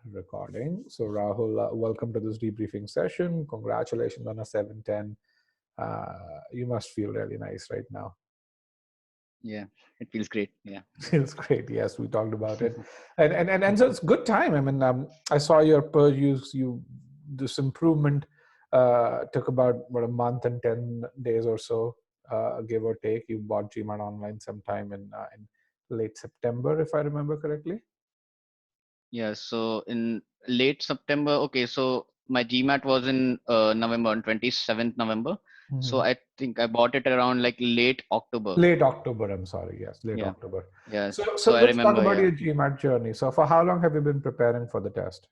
Recording. So Rahul, welcome to this debriefing session. Congratulations on a 710. You must feel really nice right now. Yeah, it feels great. Yeah. Feels great. Yes, we talked about it, and so it's good time. I mean, I saw your per use you this improvement took about what a month and 10 days or so, give or take. You bought GMAT Online sometime in late September, if I remember correctly. Yeah. So in late September, okay. So my GMAT was in November, on 27th November. So Mhm. I think I bought it around like late October. Late October, I'm sorry. Yes, late Yeah. October. Yeah. So So I let's talk remember. about Yeah. your GMAT journey. So for how long have you been preparing for the test?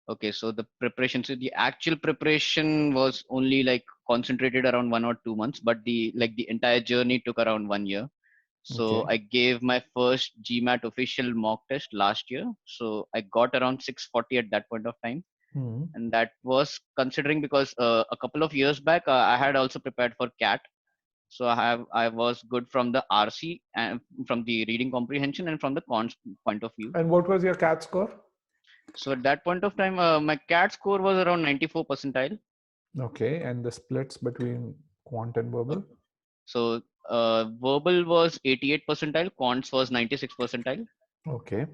Okay. So the preparation, so the actual preparation was only like concentrated around 1 or 2 months, but the entire journey took around 1 year. So Okay. I gave my first GMAT official mock test last year. So I got around 640 at that point of time, Hmm. and that was considering because a couple of years back I had also prepared for CAT. So I was good from the RC and from the reading comprehension and from the cons point of view. And what was your CAT score? So at that point of time, my CAT score was around 94 percentile. Okay. And the splits between quant and verbal? So verbal was 88 percentile, quants was 96 percentile. Okay.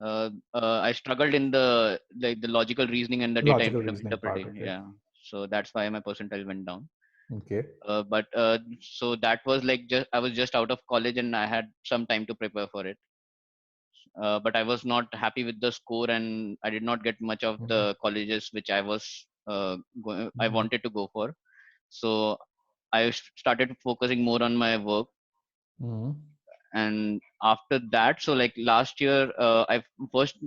I struggled in the logical reasoning and the data Logical reasoning part. interpretation. Okay. Yeah, so that's why my percentile went down. Okay. But so that was like just I was just out of college and I had some time to prepare for it. But I was not happy with the score and I did not get much of Mhm. the colleges which I Mhm. wanted to go for. So I started focusing more on my work. Mhm. And after that, so like last year, I first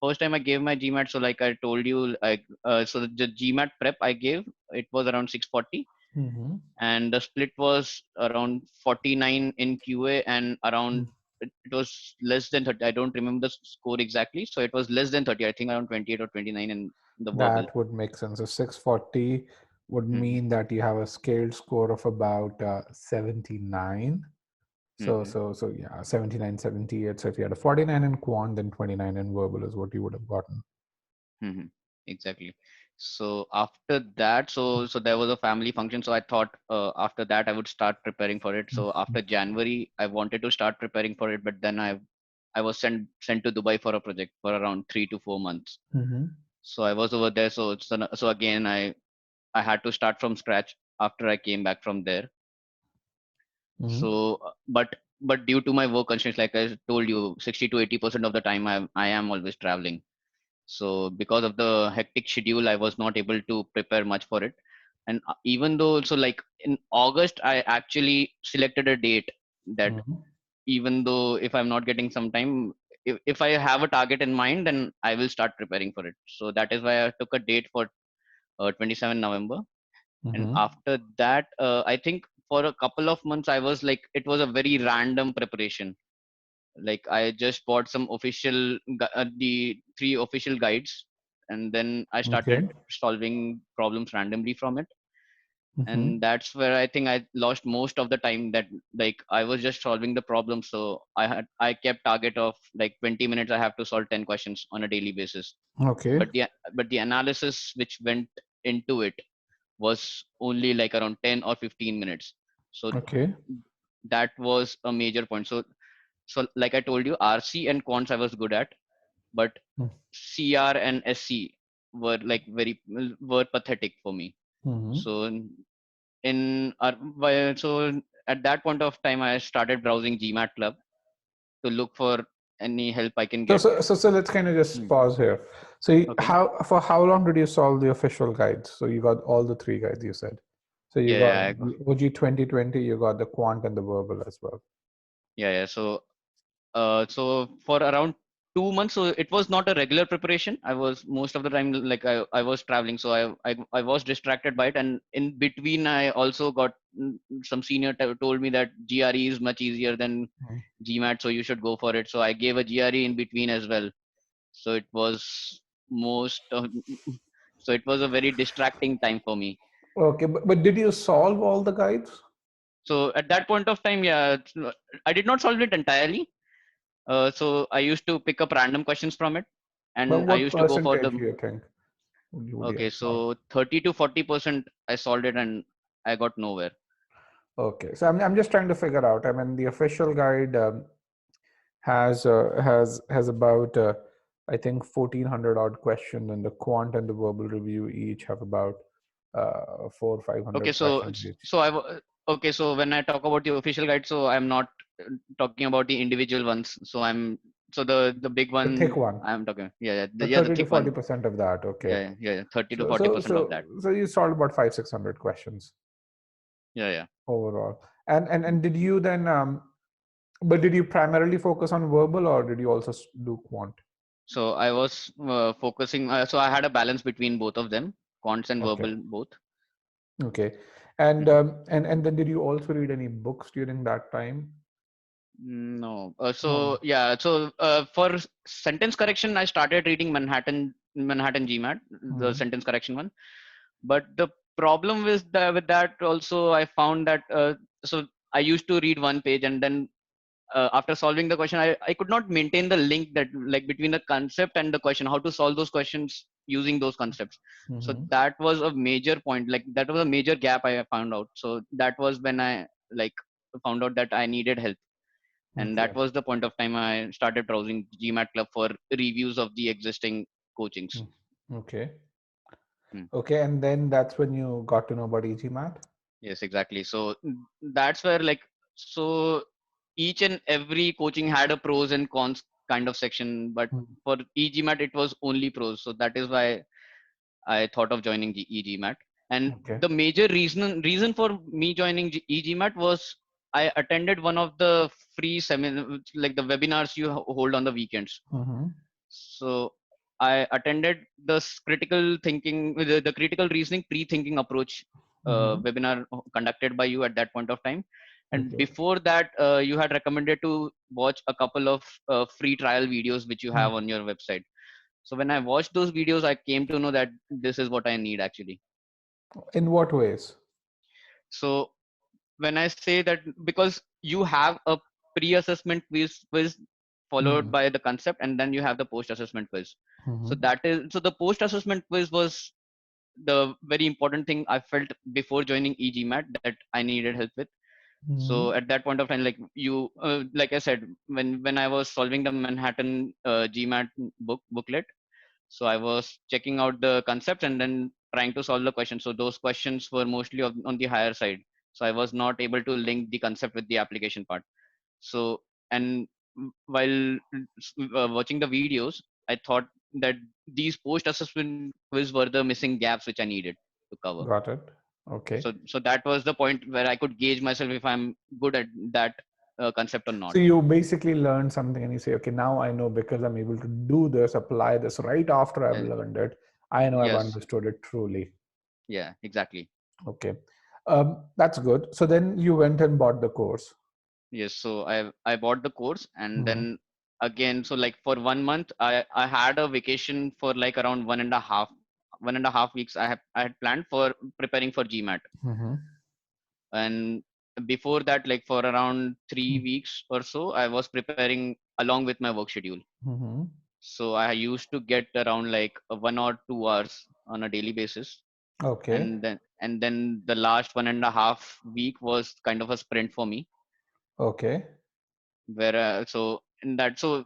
first time I gave my GMAT. So like I told you, like so the GMAT prep I gave, it was around 640, Mhm. and the split was around 49 in QA and around it was less than 30. I don't remember the score exactly. So it was less than 30. I think around 28 or 29 in the verbal. That would make sense. So 640 would Hmm. mean that you have a scaled score of about 79. So, Hmm. so, so yeah, 79, 78. So if you had a 49 in quant, then 29 in verbal is what you would have gotten. Hmm. Exactly. So after that, so there was a family function. So I thought after that I would start preparing for it. So after January, I wanted to start preparing for it, but then I was sent to Dubai for a project for around 3 to 4 months. Mm-hmm. So I was over there. So again I had to start from scratch after I came back from there. Mm-hmm. So but due to my work constraints, like I told you, 60 to 80% of the time I am always traveling. So because of the hectic schedule, I was not able to prepare much for it. And even though also like in August, I actually selected a date that Mm-hmm. even though if I'm not getting some time, if I have a target in mind, then I will start preparing for it. So that is why I took a date for 27 November. And Mm-hmm. after that, I think for a couple of months, I was like, it was a very random preparation. Like I just bought some the three official guides, and then I started Okay. solving problems randomly from it. Mm-hmm. And that's where I think I lost most of the time. That like I was just solving the problem, so I kept target of like 20 minutes. I have to solve 10 questions on a daily basis. Okay. But the analysis which went into it was only like around 10 or 15 minutes. So Okay. that was a major point. So like I told you, RC and quants I was good at, but CR and SC were like were pathetic for me. Mm-hmm. So so at that point of time, I started browsing GMAT Club to look for any help I can So, get. so let's kind of just Hmm. pause here. So, Okay. how for how long did you solve the official guides? So you got all the three guides you said. So you Yeah, got yeah, I got, OG 2020, you got the quant and the verbal as well. yeah. So for around 2 months, so it was not a regular preparation. I was most of the time like I was traveling, so I was distracted by it, and in between I also got some senior told me that GRE is much easier than Mhm. GMAT, so you should go for it. So I gave a GRE in between as well. So it was most of, so it was a very distracting time for me. Okay, but did you solve all the guides? So at that point of time, yeah, I did not solve it entirely. So I used to pick up random questions from it. But And I what used to go for percentage do the, you think would you okay, have solved? so 30 to 40% I solved it and I got nowhere. Okay, so I'm just trying to figure out. I mean, the official guide has about I think 1,400 odd questions, and the quant and the verbal review each have about four or five Okay, hundred so questions each. okay, so when I talk about the official guide, so I'm not talking about the individual ones. So I'm, so the big The thick one one, I'm talking, yeah, yeah, the the 30 to thick one, 40% of that. Okay, yeah, yeah, yeah, 30 to so 40% of that, you solved about 500-600 questions yeah, yeah. overall. And did you then but did you primarily focus on verbal, or did you also do quant? So I was focusing. So I had a balance between both of them, quants and Okay. verbal both. Okay. And Mhm. and then did you also read any books during that time? No. No. So yeah. So for sentence correction, I started reading Manhattan GMAT, the Hmm. sentence correction one. But the problem with that also, I found that so I used to read one page, and then after solving the question, I could not maintain the link that, like, between the concept and the question, how to solve those questions using those concepts. So Hmm. that was a major point, like that was a major gap I found out. So that was when I, like, found out that I needed help, and Okay. that was the point of time I started browsing GMAT Club for reviews of the existing coachings. Mm. Okay. Hmm. Okay. And then that's when you got to know about e-GMAT? Yes, exactly. So that's where, like, so each and every coaching had a pros and cons kind of section, but Mm. for e-GMAT it was only pros. So that is why I thought of joining e-GMAT. And Okay. the major reason for me joining e-GMAT was I attended one of the free seminar, like the webinars you hold on the weekends. Mm-hmm. So I attended critical thinking, the critical reasoning pre-thinking approach Mm-hmm. webinar conducted by you at that point of time. And Okay. before that, you had recommended to watch a couple of free trial videos which you Mm. have on your website. So when I watched those videos, I came to know that this is what I need actually. In what ways? So when I say that, because you have a pre-assessment quiz followed Mm-hmm. by the concept, and then you have the post-assessment quiz. Mm-hmm. So that is, so the post-assessment quiz was the very important thing I felt before joining e-GMAT that I needed help with. Mm-hmm. So at that point of time, like you, like I said, when I was solving the Manhattan GMAT booklet, so I was checking out the concepts and then trying to solve the questions. So those questions were mostly on the higher side. So I was not able to link the concept with the application part. So, and while watching the videos, I thought that these post assessment quiz were the missing gaps which I needed to cover. Got it. Okay. So that was the point where I could gauge myself if I'm good at that concept or So not. you basically learn something and you say, okay, now I know because I'm able to do this, apply this right after I've Uh, learned it. I know I've yes, understood it truly. yeah, exactly. Okay. That's good. So then you went and bought the course. Yes, so I bought the course, and Mm-hmm. then again, so like for 1 month, I had a vacation for like around 1.5 weeks. I had planned for preparing for GMAT, Mm-hmm. and before that, like for around 3 weeks or so, I was preparing along with my work schedule. Mm-hmm. So I used to get around like 1 or 2 hours on a daily basis, Okay. and then the last 1.5 week was kind of a sprint for me, Okay. where so in that, so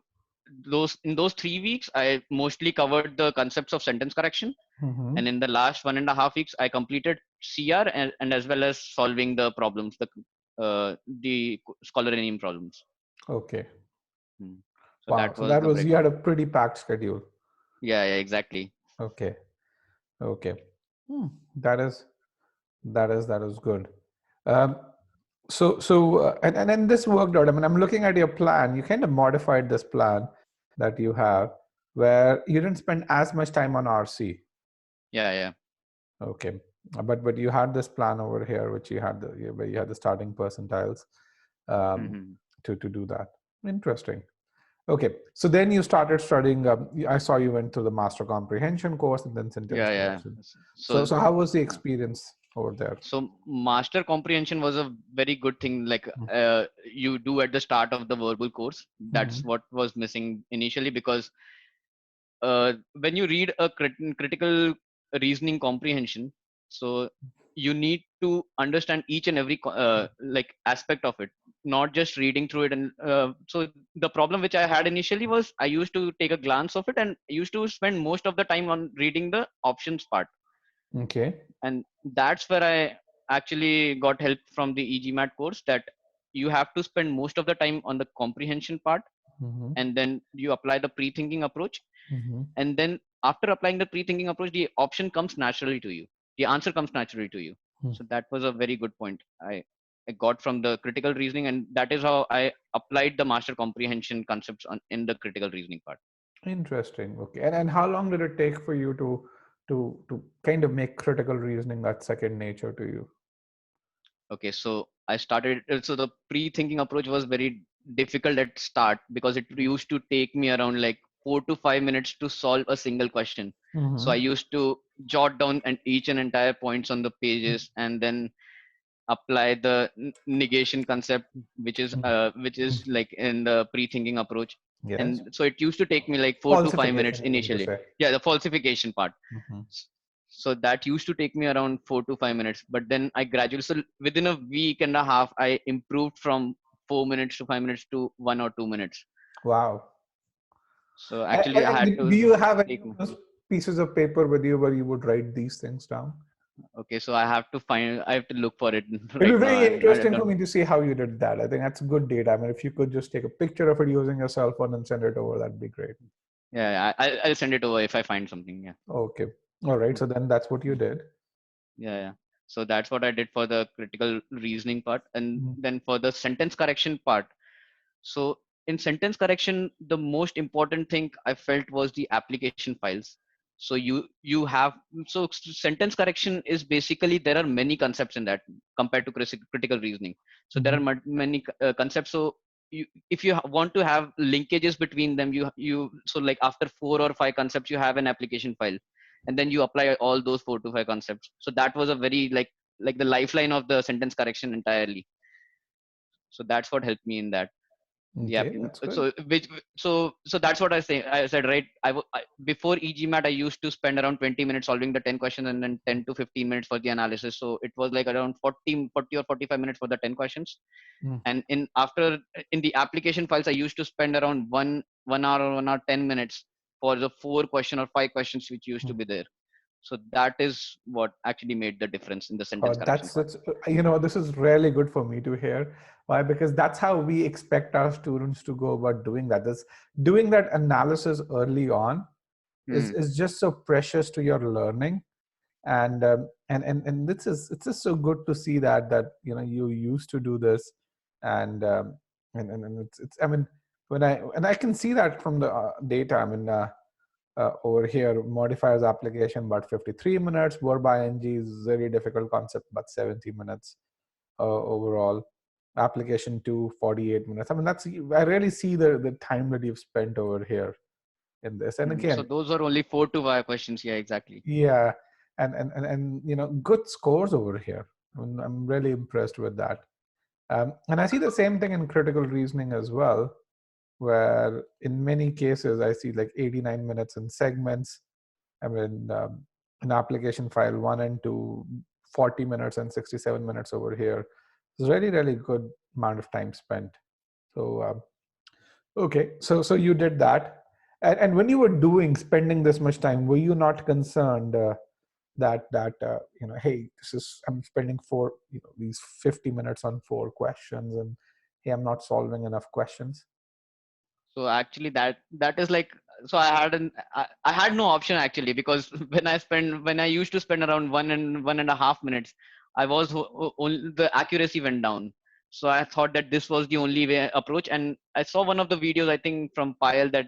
those in those 3 weeks I mostly covered the concepts of sentence correction, Mm-hmm. and in the last 1.5 weeks I completed CR, and as well as solving the problems, the scholar name problems. Okay. Hmm. So Wow. that So was that the was, you had breakdown. a pretty packed schedule. Yeah, exactly. Okay. Okay. Hmm. That is, that is good. Um, and then this worked out. I mean, I'm looking at your plan. You kind of modified this plan that you have, where you didn't spend as much time on RC. Yeah, yeah. Okay, but you had this plan over here, which you had where you had the starting percentiles um, Hmm. to do that. Interesting. Okay, so then you started studying. I saw you went to the master comprehension course and then sentence Yeah, yeah. correction. So So so how was the experience over there? so master comprehension was a very good thing, like you do at the start of the verbal course. That's Mm-hmm. what was missing initially, because when you read a critical reasoning comprehension, so you need to understand each and every like aspect of it, not just reading through it. And so the problem which I had initially was I used to take a glance of it and used to spend most of the time on reading the options part. Okay. And that's where I actually got help from the e-GMAT course, that you have to spend most of the time on the comprehension part, Mm-hmm. and then you apply the pre-thinking approach. Mm-hmm. And then after applying the pre-thinking approach, the option comes naturally to you, the answer comes naturally to you. So that was a very good point I got from the critical reasoning, and that is how I applied the master comprehension concepts in the critical reasoning part. Interesting. Okay. And how long did it take for you to kind of make critical reasoning that second nature to you? Okay, so I started, so the pre-thinking approach was very difficult at start, because it used to take me around like 4 to 5 minutes to solve a single question. So I Mm-hmm. used to jot down and each and entire points on the pages, and then apply the negation concept, which is like in the pre-thinking approach. Yes. And so it used to take me like 4 to 5 minutes Falsification, you mean to initially. say. Yeah, the falsification part. Mm-hmm. So that used to take me around 4 to 5 minutes, but then I gradually, so within a week and a half, I improved from 4 minutes to 5 minutes to 1 or 2 minutes. Wow. So And, actually I had do to you have any take of those pieces of paper with you where you would write these things down? okay, so I have to look for it It'll right be now. very I interesting for don't. me to see how you did that. I think that's good data. I mean, if you could just take a picture of it using your cell phone and send it over, that'd be great. Yeah, I'll send it over if I find something. Yeah. Okay. All right. Mm. So then that's what you did. Yeah. So that's what I did for the critical reasoning part. And Mhm. then for the sentence correction part, so in sentence correction, the most important thing I felt was the application files. So you have, so sentence correction is basically, there are many concepts in that compared to critical reasoning. So there are Mhm. many concepts. So if you want to have linkages between them, you so like after 4 or 5 concepts, you have an application file, and then you apply all those 4 to 5 concepts. So that was a very like the lifeline of the sentence correction entirely. So that's what helped me in that. Yeah. Okay, that's good. So which so that's what I said, right? Before e-GMAT, I used to spend around 20 minutes solving the 10 questions, and then 10 to 15 minutes for the analysis. So it was like around 40 or 45 minutes for the 10 questions. Mm. And in the application files, I used to spend around 1 hour or 1 hour 10 minutes for the 4 question or 5 questions which used to Mm. be there. So that is what actually made the difference in the sentence correction part. That's this is really good for me to hear. Why? Because that's how we expect our students to go about doing that. This doing that analysis early on Hmm. is just so precious to your learning. And this is it's just so good to see that you used to do this. And it's I mean, when I can see that from the data. I mean, over here, modifiers application about 53 minutes, verb ing is very difficult concept, about 70 minutes overall. Application 2, 48 minutes. I mean, I really see the time that you've spent over here in this. And So again, those are only 4 to 5 questions. Yeah, exactly. yeah, and good scores over here. I mean, I'm really impressed with that. And I see the same thing in critical reasoning as well, where in many cases I see like 89 minutes in segments. I mean, an application file 1 and 2, 40 minutes and 67 minutes over here. It's really, really good amount of time spent. So, okay, so you did that. And when you were spending this much time, were you not concerned that hey, I'm spending these 50 minutes on 4 questions, and hey, I'm not solving enough questions? So actually that is like, so I had no option actually, because when I used to spend around 1.5 minutes, I was only the accuracy went down. So I thought that this was the only way approach, and I saw one of the videos, I think from Payal, that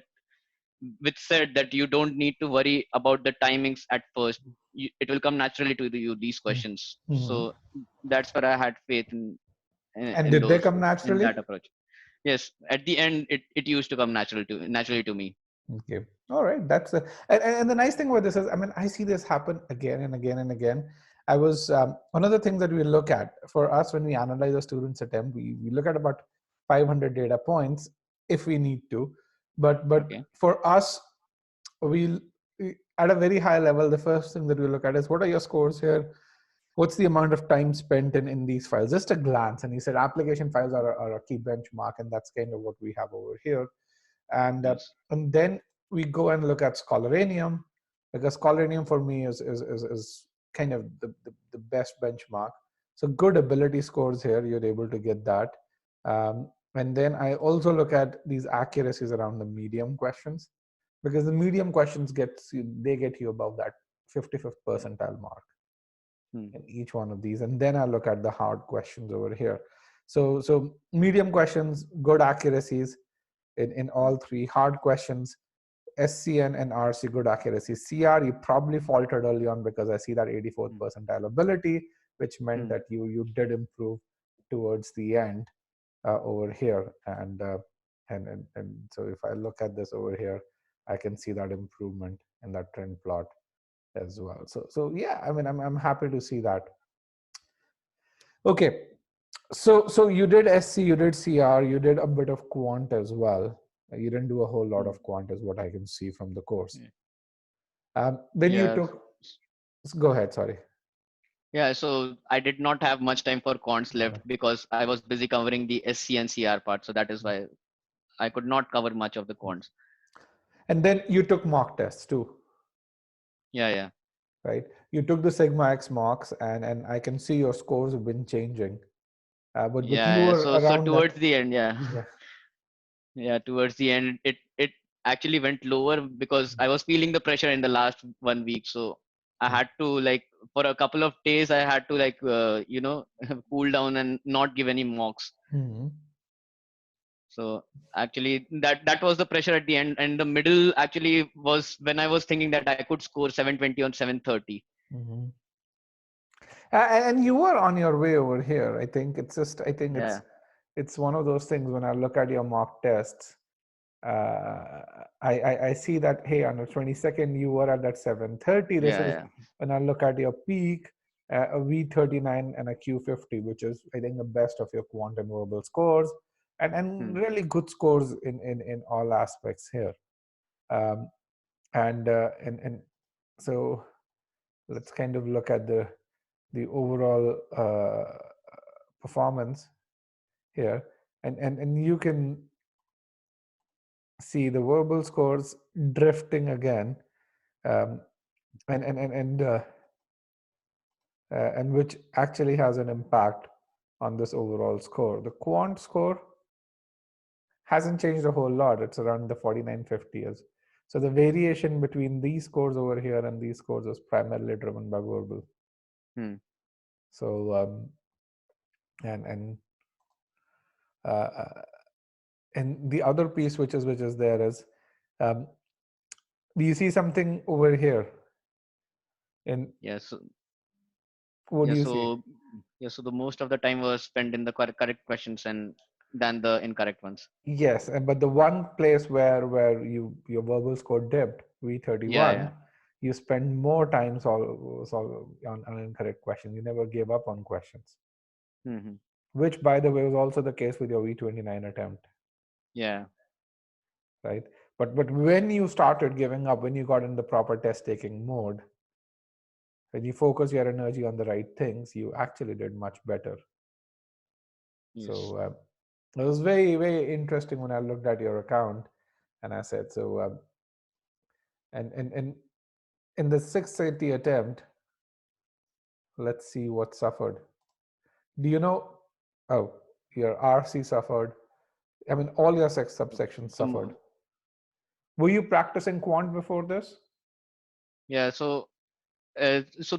which said that you don't need to worry about the timings at first. It will come naturally to you, these questions. Mm-hmm. So that's where I had faith And in did they those, come in naturally? that approach. Yes, at the end it used to come naturally to me. Okay. All right. And the nice thing about this is, I mean, I see this happen again and again and again. I was one of the things that we look at for us when we analyze a student's attempt, we look at about 500 data points if we need to, but Okay. for us, we'll at a very high level, the first thing that we look at is what are your scores here? What's the amount of time spent in these files? Just a glance. And he said application files are a key benchmark, and that's kind of what we have over here. And Yes. and then we go and look at Scholaranium, because Scholaranium for me is kind of the best benchmark. So good ability scores here, you're able to get that. And then I also look at these accuracies around the medium questions, because the medium questions they get you above that 55th percentile mark Hmm. in each one of these. And then I look at the hard questions over here. So medium questions, good accuracies in all three. Hard questions, SCN and RC, good accuracy. CR, you probably faltered early on because I see that 84th Hmm. percentile ability, which meant Hmm. that you did improve towards the end over here. And so if I look at this over here, I can see that improvement in that trend plot as well. So yeah, I mean, I'm happy to see that. Okay, so you did SC, you did CR, you did a bit of quant as well. You didn't do a whole lot Hmm. of quant, is what I can see from the course. Yeah. Then you Yeah. took. Go ahead. Sorry. Yeah, so I did not have much time for cons Got left it. because I was busy covering the SC and CR part. So that is why I could not cover much of the cons. And then you took mock tests too, Yeah, yeah. right? You took the Sigma X mocks, and I can see your scores have been changing. But you Yeah, yeah. were So around that. towards the end, yeah. Yeah. Yeah, towards the end it actually went lower because I was feeling the pressure in the last 1 week. So I had to like for a couple of days I had to like cool down and not give any mocks. Mm-hmm. So actually that was the pressure at the end, and the middle actually was when I was thinking that I could score 720 on 730. Mm-hmm. And you were on your way over here. I think Yeah, it's one of those things. When I look at your mock tests, uh, I see that, hey, on the 22nd you were at that 730. This yeah, is yeah. when I look at your peak, a V39 and a Q50, which is I think the best of your quant and verbal scores, and Hmm. really good scores in all aspects here. Um, and so let's kind of look at the overall performance here, and you can see the verbal scores drifting again, um, and and which actually has an impact on this overall score. The quant score hasn't changed a whole lot. It's around the 4950 is. So the variation between these scores over here and these scores is primarily driven by verbal. Hmm. So and uh, uh, and the other piece which is there is, um, do you see something over here? And Yeah. So what yeah. do you see? So yeah. So the most of the time was spent in the correct questions and than the incorrect ones. Yes, but the one place where your verbal score dipped, Yeah, V31, yeah. you spend more time solve on incorrect questions. You never gave up on questions, Hmm. which, by the way, was also the case with your V29 attempt, Yeah. right? But when you started giving up, when you got in the proper test taking mode, when you focus your energy on the right things, you actually did much better. Yes. So it was very, very interesting when I looked at your account, and I said, so and in the 680 attempt, let's see what suffered. Do you know? Oh, your RC suffered. I mean, all your sex subsections So suffered. Were you practicing quant before this? yeah. So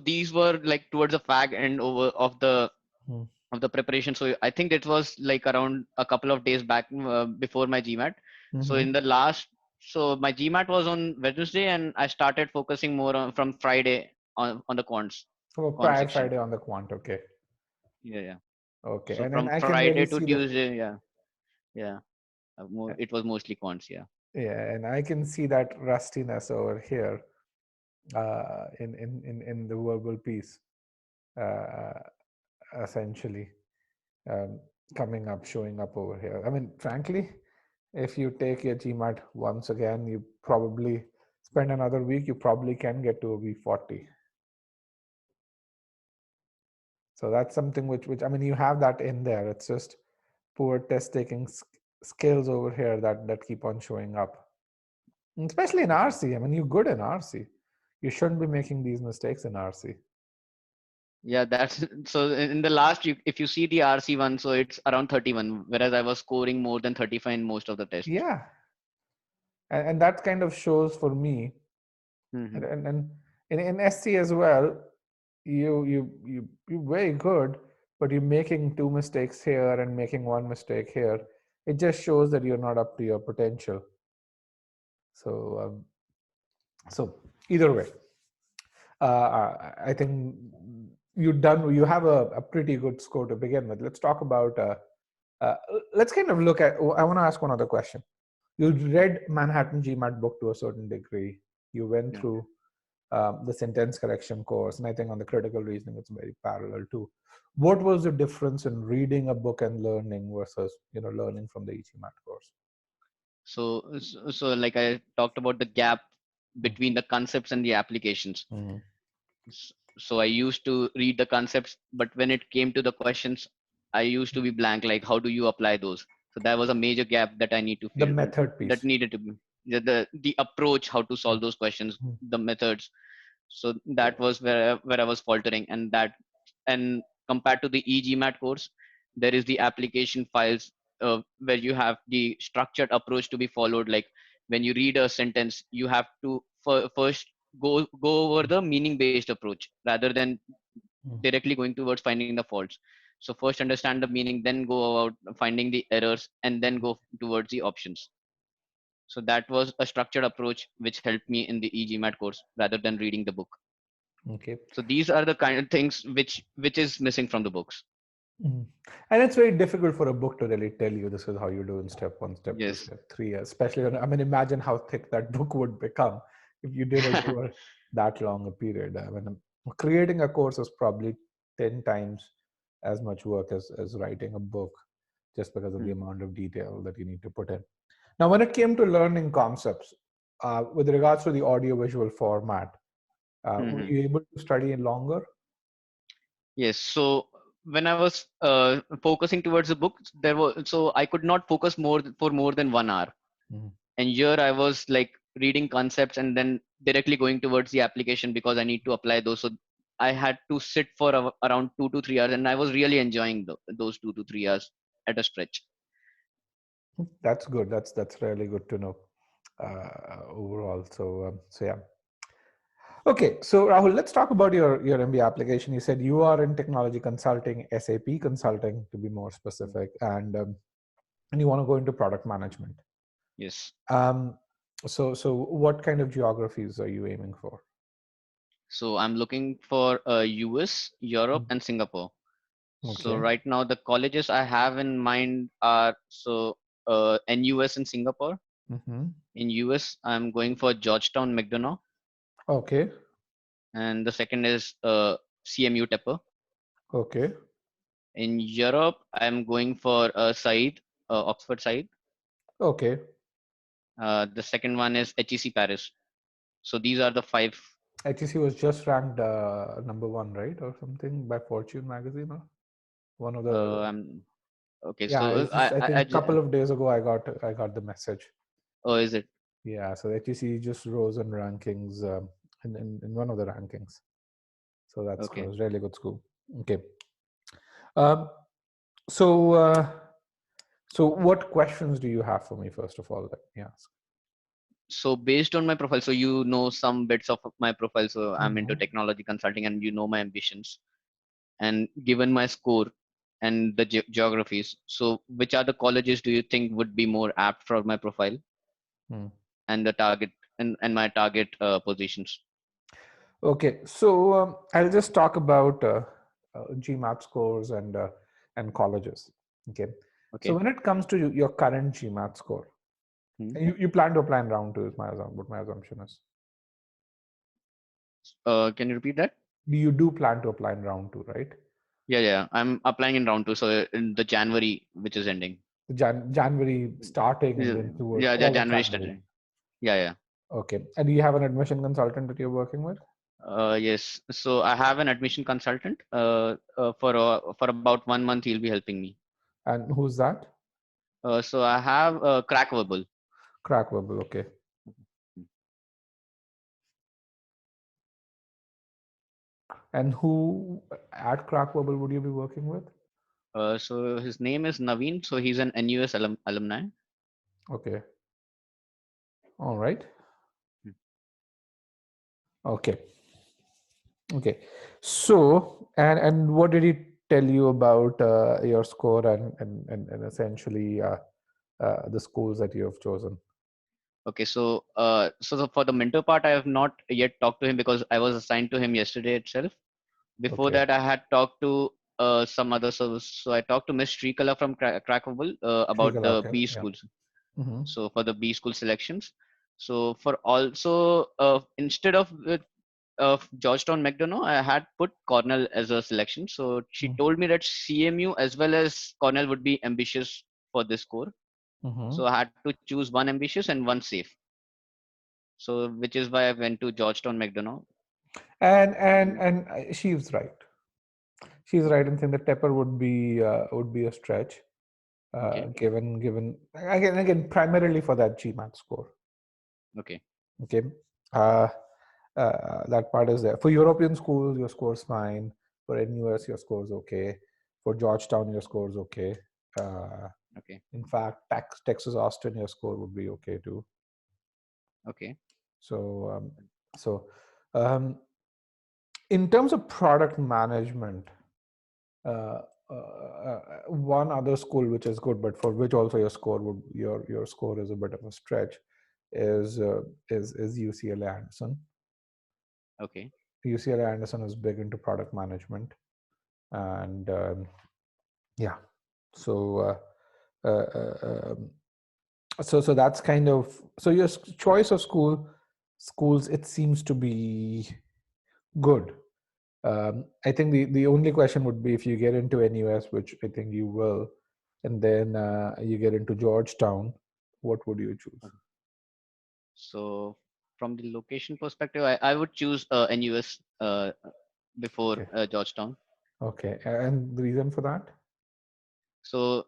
these were like towards the fag end over Hmm. of the preparation. So I think it was like around a couple of days back before my GMAT. So Mm-hmm. in the last, so my GMAT was on Wednesday, and I started focusing more on from Friday on the So quant prior section. Friday on the quant, okay, Yeah, yeah. okay, So and from I can really Friday to see that. Tuesday, yeah, yeah. It was mostly quants, yeah. Yeah, and I can see that rustiness over here in the verbal piece, uh, essentially um, coming up, showing up over here. I mean, frankly, if you take your GMAT once again, you probably spend another week, you probably can get to a V40. So that's something which I mean, you have that in there. It's just poor test taking skills over here that keep on showing up, especially in RC. I mean, you're good in RC. You shouldn't be making these mistakes in RC. Yeah, that's so in the last, if you see the RC one, so it's around 31, whereas I was scoring more than 35 in most of the tests. Yeah, and that kind of shows for me, Hmm. and in SC as well, you're very good, but you're making two mistakes here and making one mistake here. It just shows that you're not up to your potential. So so either way, I think you have a pretty good score to begin with. Let's talk about uh, let's kind of look at, I want to ask one other question. You read Manhattan GMAT book to a certain degree. You went Yeah. through the sentence correction course, and I think on the critical reasoning it's very parallel too. What was the difference in reading a book and learning versus learning from the e-GMAT course? So like I talked about the gap between the concepts and the applications. Mm-hmm. So I used to read the concepts, but when it came to the questions, I used to be blank. Like, how do you apply those? So that was a major gap that I need to The feel method that piece. needed to be the approach, how to solve those questions, Mm-hmm. the methods. So that was where I was faltering, and compared to the e-GMAT course, there is the application files where you have the structured approach to be followed. Like when you read a sentence, you have to first go over the meaning based approach rather than directly going towards finding the faults. So first understand the meaning, then go about finding the errors, and then go towards the options. So that was a structured approach which helped me in the e-GMAT course rather than reading the book. Okay. So these are the kind of things which is missing from the books. Mhm. And it's very difficult for a book to really tell you this is how you do in step one, step two, Yes. step three, especially I mean, imagine how thick that book would become if you did it over that long a period. I mean, creating a course is probably 10 times as much work as writing a book, just because of the Hmm. amount of detail that you need to put in. Now, when it came to learning concepts, with regards to the audio-visual format, were Hmm. you able to study it longer? Yes. So when I was focusing towards the book, there was so I could not focus for more than 1 hour. Mhm. And here I was like reading concepts and then directly going towards the application because I need to apply those. So I had to sit for around 2 to 3 hours, and I was really enjoying those 2 to 3 hours at a stretch. That's good. That's really good to know overall. So yeah. Okay, so Rahul, let's talk about your MBA application. You said you are in technology consulting, SAP consulting to be more specific, and you want to go into product management. Yes. Um, so what kind of geographies are you aiming for? So I'm looking for US, Europe, Mm. and Singapore. So Okay. right now the colleges I have in mind are NUS in Singapore. Mm-hmm. In US, I'm going for Georgetown McDonough, Okay. and the second is CMU Tepper. Okay. In Europe, I'm going for Said, Oxford Said. Okay. The second one is HEC Paris. So these are the five. HEC was just ranked number one, right, or something by Fortune magazine, or one of the. I'm okay. Yeah, So it's just I think a couple of days ago I got the message. oh, is it? Yeah, so HEC just rose in rankings in one of the rankings. So that's good. Okay. It's really good school. Okay. Um, so what questions do you have for me first of all? Let me ask. So based on my profile, so you know some bits of my profile. So I'm into Mhm. technology consulting, and you know my ambitions. And given my score and the geographies, so which are the colleges do you think would be more apt for my profile Hmm. and the target and my target positions? Okay, so I'll just talk about GMAT scores and colleges. Okay, so Okay. when it comes to your current GMAT score, Hmm. you plan to apply in round two is what my assumption is. Can you repeat that? You do plan to apply in round two, right? Yeah. I'm applying in round two, so in the January, which is ending. January starting and Yeah, then towards yeah, all of January January. started. Yeah. Okay. And do you have an admission consultant that you're working with? Yes. So I have an admission consultant. For about 1 month, he'll be helping me. And who's that? So I have Crack Verbal. Crack Verbal. Okay. And who at Crack Verbal would you be working with? So his name is Naveen. So he's an NUS alumni. Okay. All right. Hmm. Okay. Okay. So, and what did he tell you about your score and essentially the schools that you have chosen? Okay. For the mentor part, I have not yet talked to him because I was assigned to him yesterday itself. Before Okay. that, I had talked to some other service. So I talked to Miss Srikala from Crackable about Trigala, the okay. B Yeah. schools. Mm-hmm. So for the B school selections. So for also instead of Georgetown McDonough, I had put Cornell as a selection. So she told me that CMU as well as Cornell would be ambitious for this score. Mm-hmm. So I had to choose one ambitious and one safe. So which is why I went to Georgetown McDonough. And she's right. She's right in saying that Tepper would be a stretch, Okay. given again primarily for that GMAT score. Okay. Okay. Uh, that part is there. For European schools, your score's fine. For NUS, your score's okay. For Georgetown, your score's okay. Uh, Okay. in fact, Texas Austin, your score would be okay too. Okay. So, so um, in terms of product management, uh, one other school which is good, but for which also your score is a bit of a stretch, is UCLA Anderson. Okay. UCLA Anderson is big into product management, and yeah, so so that's kind of so your choice of schools. It seems to be good. I think the only question would be if you get into NUS, which I think you will, and then you get into Georgetown, what would you choose? Okay. So from the location perspective, I would choose NUS before Okay, Georgetown. okay, and the reason for that? So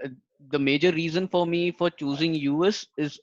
uh, the major reason for me for choosing US is